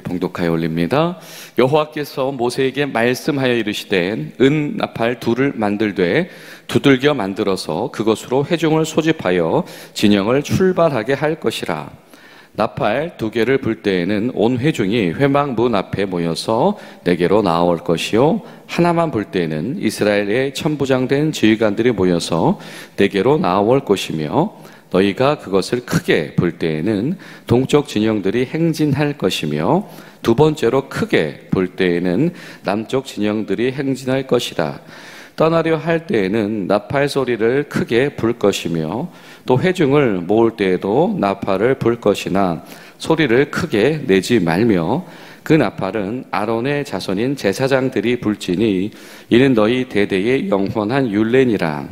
봉독하여 올립니다. 여호와께서 모세에게 말씀하여 이르시되 은 나팔 둘을 만들되 두들겨 만들어서 그것으로 회중을 소집하여 진영을 출발하게 할 것이라. 나팔 두 개를 불 때에는 온 회중이 회막 문 앞에 모여서 내게로 나아올 것이요 하나만 불 때에는 이스라엘의 천부장된 지휘관들이 모여서 내게로 나아올 것이며 너희가 그것을 크게 불 때에는 동쪽 진영들이 행진할 것이며 두 번째로 크게 불 때에는 남쪽 진영들이 행진할 것이다. 떠나려 할 때에는 나팔 소리를 크게 불 것이며 또 회중을 모을 때에도 나팔을 불 것이나 소리를 크게 내지 말며 그 나팔은 아론의 자손인 제사장들이 불지니 이는 너희 대대의 영원한 율례니라.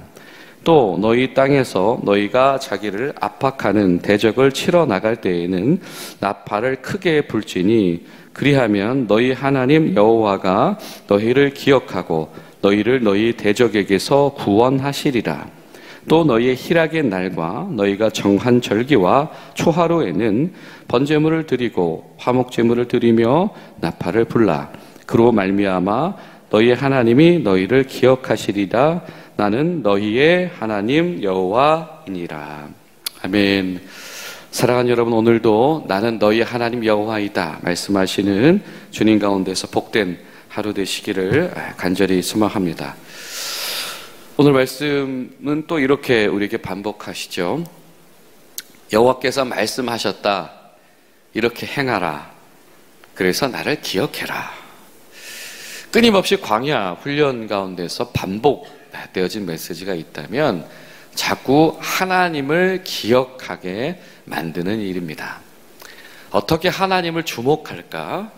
또 너희 땅에서 너희가 자기를 압박하는 대적을 치러 나갈 때에는 나팔을 크게 불지니 그리하면 너희 하나님 여호와가 너희를 기억하고 너희를 너희 대적에게서 구원하시리라. 또 너희의 희락의 날과 너희가 정한 절기와 초하루에는 번제물을 드리고 화목제물을 드리며 나팔을 불라. 그로 말미암아 너희의 하나님이 너희를 기억하시리라. 나는 너희의 하나님 여호와이니라. 아멘. 사랑하는 여러분, 오늘도 나는 너희의 하나님 여호와이다 말씀하시는 주님 가운데서 복된 하루 되시기를 간절히 소망합니다. 오늘 말씀은 또 이렇게 우리에게 반복하시죠. 여호와께서 말씀하셨다. 이렇게 행하라. 그래서 나를 기억해라. 끊임없이 광야 훈련 가운데서 반복되어진 메시지가 있다면 자꾸 하나님을 기억하게 만드는 일입니다. 어떻게 하나님을 주목할까?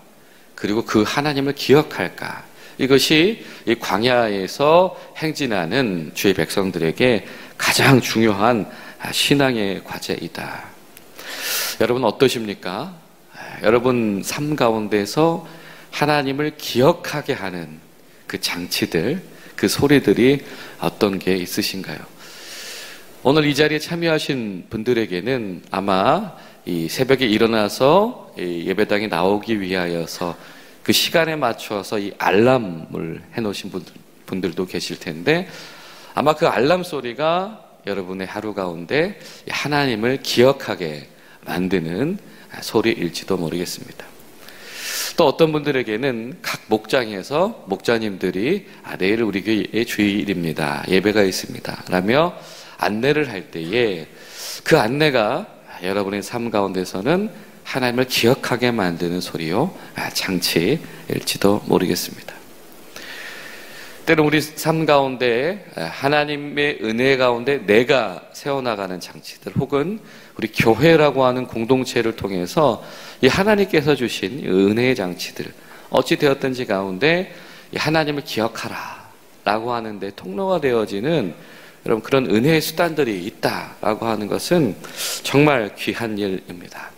그리고 그 하나님을 기억할까? 이것이 이 광야에서 행진하는 주의 백성들에게 가장 중요한 신앙의 과제이다. 여러분 어떠십니까? 여러분 삶 가운데서 하나님을 기억하게 하는 그 장치들, 그 소리들이 어떤 게 있으신가요? 오늘 이 자리에 참여하신 분들에게는 아마 이 새벽에 일어나서 예배당에 나오기 위하여서 그 시간에 맞춰서 이 알람을 해놓으신 분들도 계실 텐데 아마 그 알람 소리가 여러분의 하루 가운데 하나님을 기억하게 만드는 소리일지도 모르겠습니다. 또 어떤 분들에게는 각 목장에서 목자님들이 내일 우리 교회의 주일입니다. 예배가 있습니다. 라며 안내를 할 때에 그 안내가 여러분의 삶 가운데서는 하나님을 기억하게 만드는 소리요, 장치일지도 모르겠습니다. 때로 우리 삶 가운데 하나님의 은혜 가운데 내가 세워나가는 장치들 혹은 우리 교회라고 하는 공동체를 통해서 이 하나님께서 주신 은혜의 장치들 어찌 되었든지 가운데 하나님을 기억하라 라고 하는데 통로가 되어지는 여러분 그런 은혜의 수단들이 있다라고 하는 것은 정말 귀한 일입니다.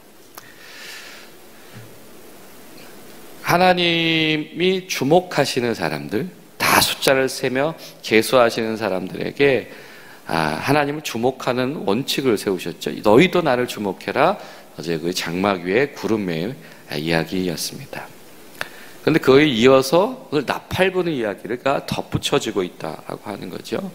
하나님이 주목하시는 사람들, 다 숫자를 세며 계수하시는 사람들에게 하나님을 주목하는 원칙을 세우셨죠. 너희도 나를 주목해라. 어제 그 장막 위에 구름의 이야기였습니다. 그런데 그에 이어서 오늘 나팔 부는 이야기가 덧붙여지고 있다고 하는 거죠.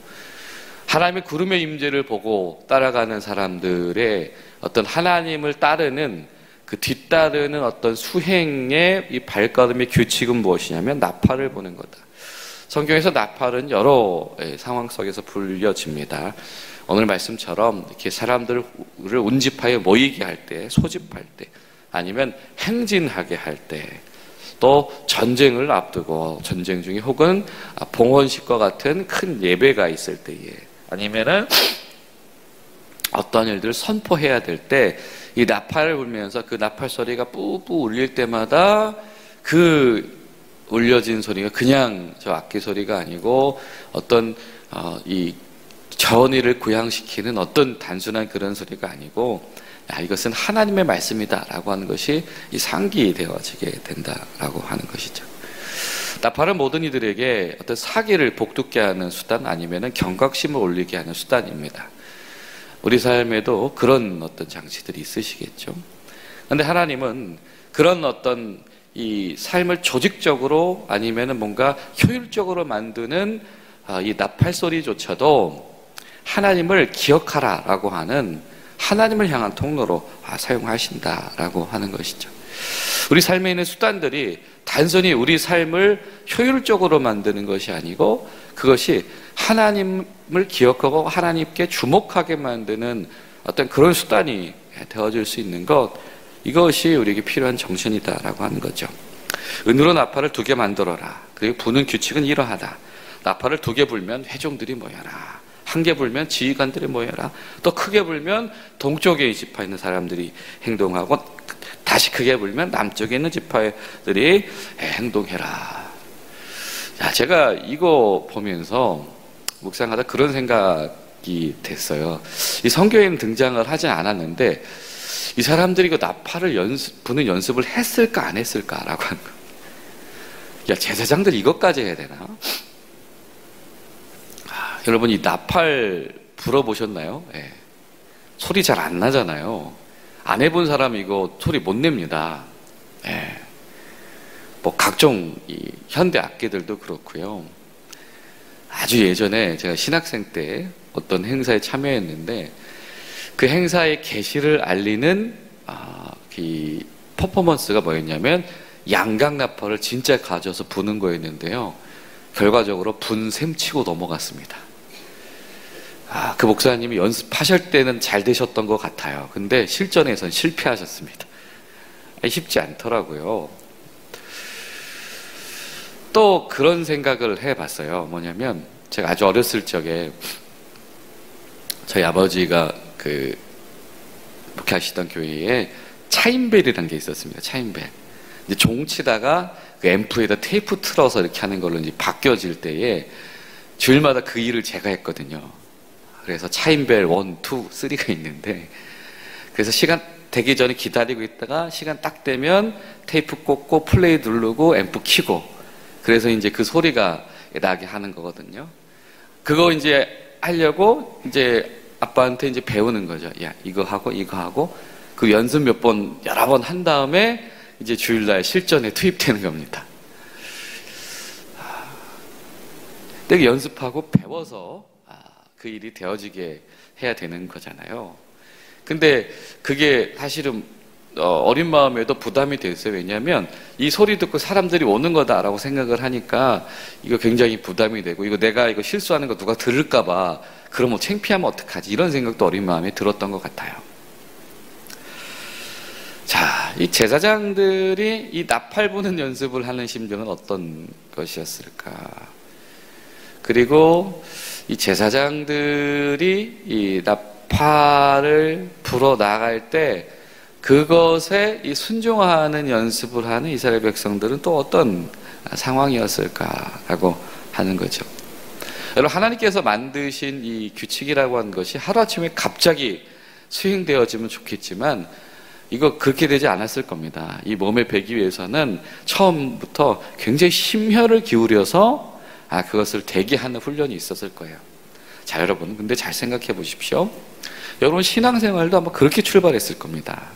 하나님의 구름의 임재를 보고 따라가는 사람들의 어떤 하나님을 따르는 그 뒤따르는 어떤 수행의 이 발걸음의 규칙은 무엇이냐면 나팔을 부는 거다. 성경에서 나팔은 여러 상황 속에서 불려집니다. 오늘 말씀처럼 이렇게 사람들을 운집하여 모이게 할 때, 소집할 때, 아니면 행진하게 할 때, 또 전쟁을 앞두고 전쟁 중에 혹은 봉헌식과 같은 큰 예배가 있을 때에, 아니면은 어떤 일들을 선포해야 될 때 이 나팔을 불면서 그 나팔 소리가 뿌뿌 울릴 때마다 그 울려진 소리가 그냥 저 악기 소리가 아니고 어떤 이 전의를 고양시키는 어떤 단순한 그런 소리가 아니고 이것은 하나님의 말씀이다라고 하는 것이 이 상기되어지게 된다라고 하는 것이죠. 나팔은 모든 이들에게 어떤 사기를 복돋게 하는 수단 아니면은 경각심을 올리게 하는 수단입니다. 우리 삶에도 그런 어떤 장치들이 있으시겠죠. 그런데 하나님은 그런 어떤 이 삶을 조직적으로 아니면은 뭔가 효율적으로 만드는 이 나팔 소리조차도 하나님을 기억하라라고 하는 하나님을 향한 통로로 사용하신다라고 하는 것이죠. 우리 삶에 있는 수단들이 단순히 우리 삶을 효율적으로 만드는 것이 아니고 그것이 하나님을 기억하고 하나님께 주목하게 만드는 어떤 그런 수단이 되어질 수 있는 것, 이것이 우리에게 필요한 정신이다라고 하는 거죠. 은으로 나팔을 2개 만들어라. 그리고 부는 규칙은 이러하다. 나팔을 2개 불면 회중들이 모여라. 1개 불면 지휘관들이 모여라. 또 크게 불면 동쪽에 지파 있는 사람들이 행동하고, 다시 크게 불면 남쪽에 있는 지파들이 행동해라. 자, 제가 이거 보면서 묵상하다 그런 생각이 됐어요. 이 성경에는 등장을 하진 않았는데 이 사람들이 그 나팔을 부는 연습을 했을까 안 했을까라고 하는 거예요. 야, 제사장들 이것까지 해야 되나? 여러분, 이 나팔 불어보셨나요? 네. 소리 잘 안 나잖아요. 안 해본 사람 이거 소리 못 냅니다. 네. 뭐 각종 이 현대 악기들도 그렇고요. 아주 예전에 제가 신학생 때 어떤 행사에 참여했는데 그 행사의 계시를 알리는 이 퍼포먼스가 뭐였냐면 양각 나팔을 진짜 가져서 부는 거였는데요. 결과적으로 분 셈 치고 넘어갔습니다. 그 목사님이 연습하실 때는 잘 되셨던 것 같아요. 근데 실전에선 실패하셨습니다. 쉽지 않더라고요. 또 그런 생각을 해봤어요. 뭐냐면 제가 아주 어렸을 적에 저희 아버지가 그 목회하시던 교회에 차인벨이라는 게 있었습니다. 차인벨. 이제 종 치다가 그 앰프에다 테이프 틀어서 이렇게 하는 걸로 이제 바뀌어질 때에 주일마다 그 일을 제가 했거든요. 그래서 차인벨 1, 2, 3가 있는데, 그래서 시간 되기 전에 기다리고 있다가 시간 딱 되면 테이프 꽂고 플레이 누르고 앰프 켜고, 그래서 이제 그 소리가 나게 하는 거거든요. 그거 이제 하려고 이제 아빠한테 이제 배우는 거죠. 야, 이거 하고 그 연습 몇 번 여러 번 한 다음에 이제 주일날 실전에 투입되는 겁니다. 근데 연습하고 배워서 그 일이 되어지게 해야 되는 거잖아요. 근데 그게 사실은 어린 마음에도 부담이 됐어요. 왜냐하면 이 소리 듣고 사람들이 오는 거다라고 생각을 하니까 이거 굉장히 부담이 되고, 이거 내가 이거 실수하는 거 누가 들을까봐 그러면 창피하면 어떡하지, 이런 생각도 어린 마음에 들었던 것 같아요. 자, 이 제사장들이 이 나팔 부는 연습을 하는 심정은 어떤 것이었을까? 그리고 이 제사장들이 이 나팔을 불어 나갈 때 그것에 이 순종하는 연습을 하는 이스라엘 백성들은 또 어떤 상황이었을까라고 하는 거죠. 여러분, 하나님께서 만드신 이 규칙이라고 하는 것이 하루아침에 갑자기 수행되어지면 좋겠지만 이거 그렇게 되지 않았을 겁니다. 이 몸에 배기 위해서는 처음부터 굉장히 심혈을 기울여서 그것을 대기하는 훈련이 있었을 거예요. 자, 여러분, 근데 잘 생각해 보십시오. 여러분, 신앙생활도 아마 그렇게 출발했을 겁니다.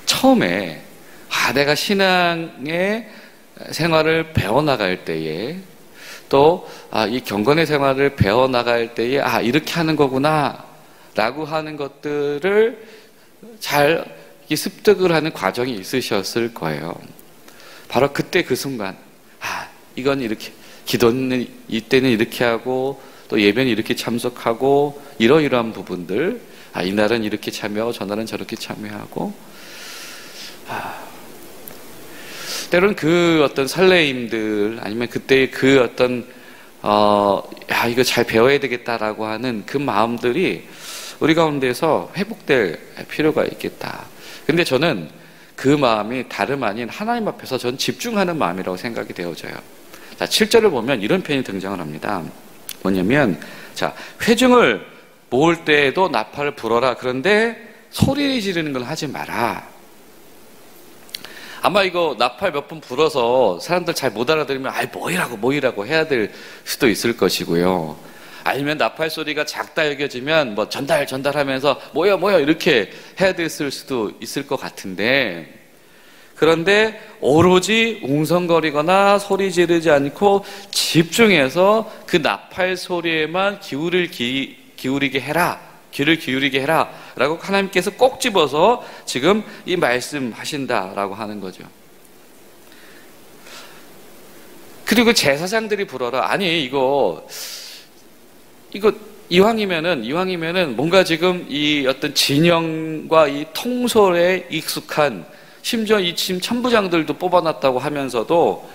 처음에 내가 신앙의 생활을 배워나갈 때에, 또 이 경건의 생활을 배워나갈 때에 이렇게 하는 거구나 라고 하는 것들을 잘 습득을 하는 과정이 있으셨을 거예요. 바로 그때 그 순간 이건 이렇게, 기도는 이때는 이렇게 하고 또 예배는 이렇게 참석하고 이러이러한 부분들, 이날은 이렇게 참여하고 저날은 저렇게 참여하고, 때로는 그 어떤 설레임들, 아니면 그때의 그 어떤 이거 잘 배워야 되겠다라고 하는 그 마음들이 우리 가운데서 회복될 필요가 있겠다. 근데 저는 그 마음이 다름 아닌 하나님 앞에서 전 집중하는 마음이라고 생각이 되어져요. 자, 7절을 보면 이런 표현이 등장을 합니다. 뭐냐면, 자, 회중을 모을 때에도 나팔을 불어라. 그런데 소리 지르는 걸 하지 마라. 아마 이거 나팔 몇 번 불어서 사람들 잘 못 알아들으면 뭐이라고 해야 될 수도 있을 것이고요. 아니면 나팔 소리가 작다 여겨지면 뭐 전달하면서 모여 이렇게 해야 됐을 수도 있을 것 같은데, 그런데 오로지 웅성거리거나 소리 지르지 않고 집중해서 그 나팔 소리에만 기울이게 해라. 귀를 기울이게 해라. 라고 하나님께서 꼭 집어서 지금 이 말씀하신다라고 하는 거죠. 그리고 제사장들이 불어라. 아니, 이거 이왕이면은 뭔가 지금 이 어떤 진영과 이 통솔에 익숙한, 심지어 이 지금 천부장들도 뽑아놨다고 하면서도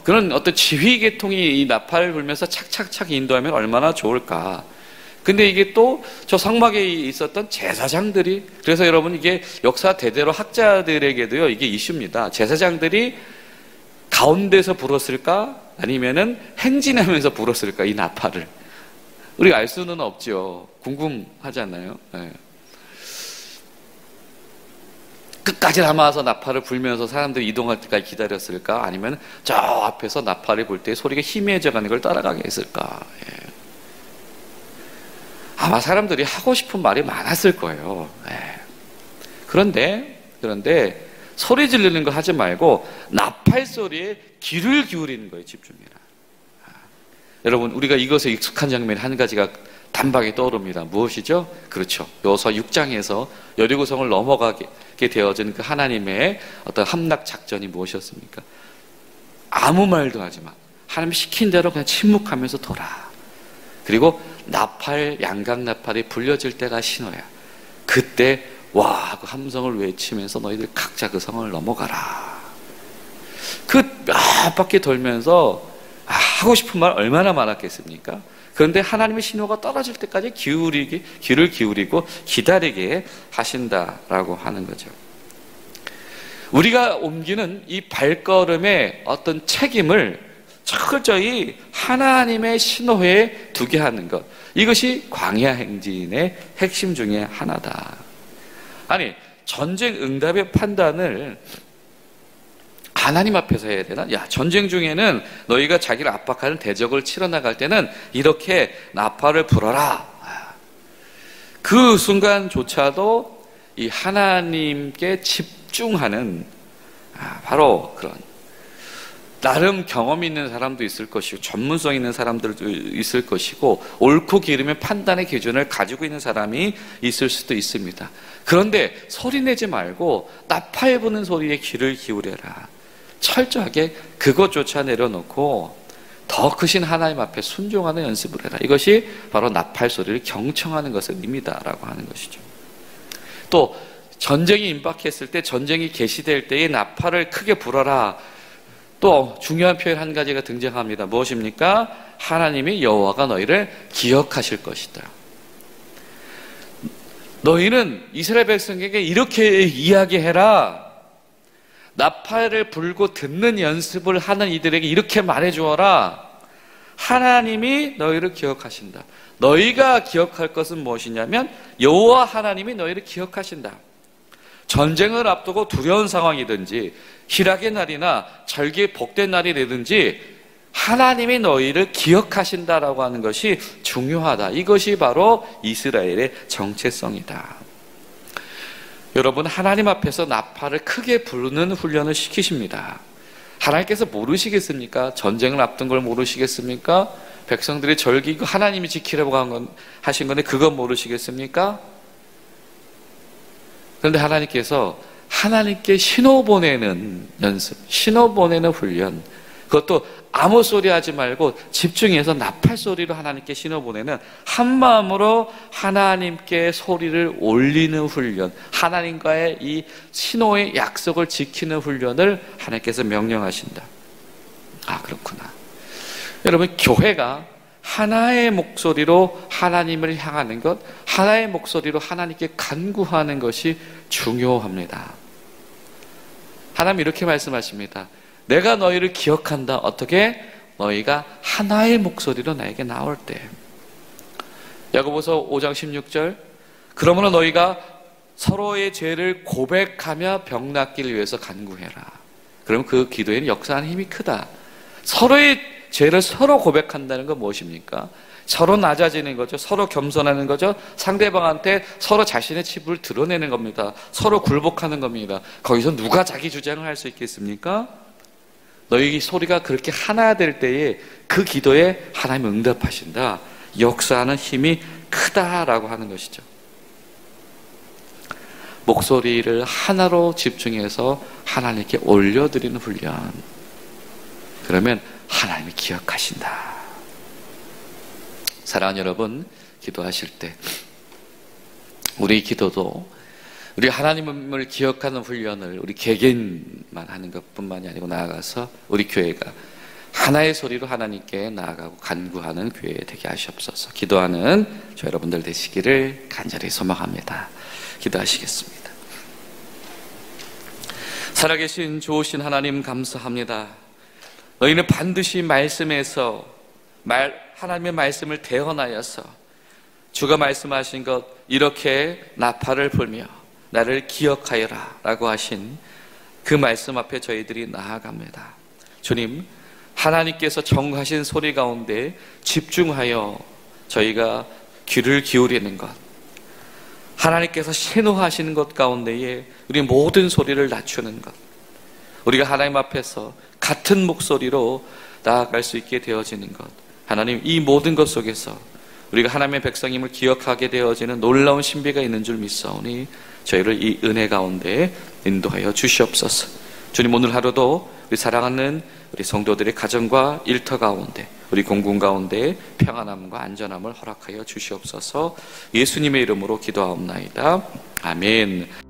그런 어떤 지휘 계통이 이 나팔을 불면서 착착착 인도하면 얼마나 좋을까. 근데 이게 또 저 성막에 있었던 제사장들이, 그래서 여러분 이게 역사 대대로 학자들에게도요 이게 이슈입니다. 제사장들이 가운데서 불었을까? 아니면은 행진하면서 불었을까? 이 나팔을. 우리가 알 수는 없죠. 궁금하지 않나요? 네. 끝까지 남아서 나팔을 불면서 사람들이 이동할 때까지 기다렸을까? 아니면 저 앞에서 나팔을 불 때 소리가 희미해져 가는 걸 따라가게 했을까? 예. 아마 사람들이 하고 싶은 말이 많았을 거예요. 예. 그런데 소리 지르는 거 하지 말고 나팔 소리에 귀를 기울이는 거에 집중해라. 여러분, 우리가 이것에 익숙한 장면이 한 가지가 단박에 떠오릅니다. 무엇이죠? 그렇죠. 여호수아 6장에서 여리고성을 넘어가게 되어진 그 하나님의 어떤 함락 작전이 무엇이었습니까? 아무 말도 하지 마. 하나님 시킨 대로 그냥 침묵하면서 돌아. 그리고 양각 나팔이 불려질 때가 신호야. 그때 와, 그 함성을 외치면서 너희들 각자 그 성을 넘어가라. 그 바퀴 돌면서 하고 싶은 말 얼마나 많았겠습니까? 그런데 하나님의 신호가 떨어질 때까지 귀를 기울이고 기다리게 하신다라고 하는 거죠. 우리가 옮기는 이 발걸음의 어떤 책임을 철저히 하나님의 신호에 두게 하는 것, 이것이 광야 행진의 핵심 중에 하나다. 아니, 전쟁 응답의 판단을 하나님 앞에서 해야 되나? 야, 전쟁 중에는 너희가 자기를 압박하는 대적을 치러 나갈 때는 이렇게 나팔을 불어라. 그 순간조차도 이 하나님께 집중하는 바로 그런, 나름 경험 있는 사람도 있을 것이고 전문성 있는 사람들도 있을 것이고 옳고 기름의 판단의 기준을 가지고 있는 사람이 있을 수도 있습니다. 그런데 소리 내지 말고 나팔 부는 소리에 귀를 기울여라. 철저하게 그것조차 내려놓고 더 크신 하나님 앞에 순종하는 연습을 해라. 이것이 바로 나팔 소리를 경청하는 것의 의미다라고 하는 것이죠. 또 전쟁이 임박했을 때, 전쟁이 개시될 때에 나팔을 크게 불어라. 또 중요한 표현 한 가지가 등장합니다. 무엇입니까? 하나님이 여호와가 너희를 기억하실 것이다. 너희는 이스라엘 백성에게 이렇게 이야기해라. 나팔을 불고 듣는 연습을 하는 이들에게 이렇게 말해주어라. 하나님이 너희를 기억하신다. 너희가 기억할 것은 무엇이냐면 여호와 하나님이 너희를 기억하신다. 전쟁을 앞두고 두려운 상황이든지 희락의 날이나 절기의 복된 날이 되든지 하나님이 너희를 기억하신다라고 하는 것이 중요하다. 이것이 바로 이스라엘의 정체성이다. 여러분, 하나님 앞에서 나팔을 크게 부르는 훈련을 시키십니다. 하나님께서 모르시겠습니까? 전쟁을 앞둔 걸 모르시겠습니까? 백성들의 절기, 이거 하나님이 지키라고 하신 건데 그건 모르시겠습니까? 그런데 하나님께서 하나님께 신호 보내는 연습, 신호 보내는 훈련, 그것도 아무 소리 하지 말고 집중해서 나팔 소리로 하나님께 신호 보내는, 한마음으로 하나님께 소리를 올리는 훈련, 하나님과의 이 신호의 약속을 지키는 훈련을 하나님께서 명령하신다. 아, 그렇구나. 여러분, 교회가 하나의 목소리로 하나님을 향하는 것, 하나의 목소리로 하나님께 간구하는 것이 중요합니다. 하나님 이렇게 말씀하십니다. 내가 너희를 기억한다. 어떻게? 너희가 하나의 목소리로 나에게 나올 때. 야고보서 5장 16절, 그러므로 너희가 서로의 죄를 고백하며 병 낫기를 위해서 간구해라. 그럼 그 기도에는 역사하는 힘이 크다. 서로의 죄를 서로 고백한다는 건 무엇입니까? 서로 낮아지는 거죠. 서로 겸손하는 거죠. 상대방한테 서로 자신의 치부를 드러내는 겁니다. 서로 굴복하는 겁니다. 거기서 누가 자기 주장을 할 수 있겠습니까? 너희 소리가 그렇게 하나 될 때에 그 기도에 하나님은 응답하신다. 역사하는 힘이 크다라고 하는 것이죠. 목소리를 하나로 집중해서 하나님께 올려드리는 훈련. 그러면 하나님이 기억하신다. 사랑하는 여러분, 기도하실 때 우리 기도도 우리 하나님을 기억하는 훈련을 우리 개개인만 하는 것뿐만이 아니고 나아가서 우리 교회가 하나의 소리로 하나님께 나아가고 간구하는 교회 되게 하시옵소서. 기도하는 저 여러분들 되시기를 간절히 소망합니다. 기도하시겠습니다. 살아계신 좋으신 하나님 감사합니다. 너희는 반드시 말씀에서 하나님의 말씀을 대언하여서 주가 말씀하신 것 이렇게 나팔을 불며 나를 기억하여라 라고 하신 그 말씀 앞에 저희들이 나아갑니다. 주님, 하나님께서 정하신 소리 가운데 집중하여 저희가 귀를 기울이는 것, 하나님께서 신호하시는 것 가운데에 우리 모든 소리를 낮추는 것, 우리가 하나님 앞에서 같은 목소리로 나아갈 수 있게 되어지는 것, 하나님 이 모든 것 속에서 우리가 하나님의 백성임을 기억하게 되어지는 놀라운 신비가 있는 줄 믿사오니 저희를 이 은혜 가운데 인도하여 주시옵소서. 주님, 오늘 하루도 우리 사랑하는 우리 성도들의 가정과 일터 가운데 우리 공군 가운데 평안함과 안전함을 허락하여 주시옵소서. 예수님의 이름으로 기도하옵나이다. 아멘.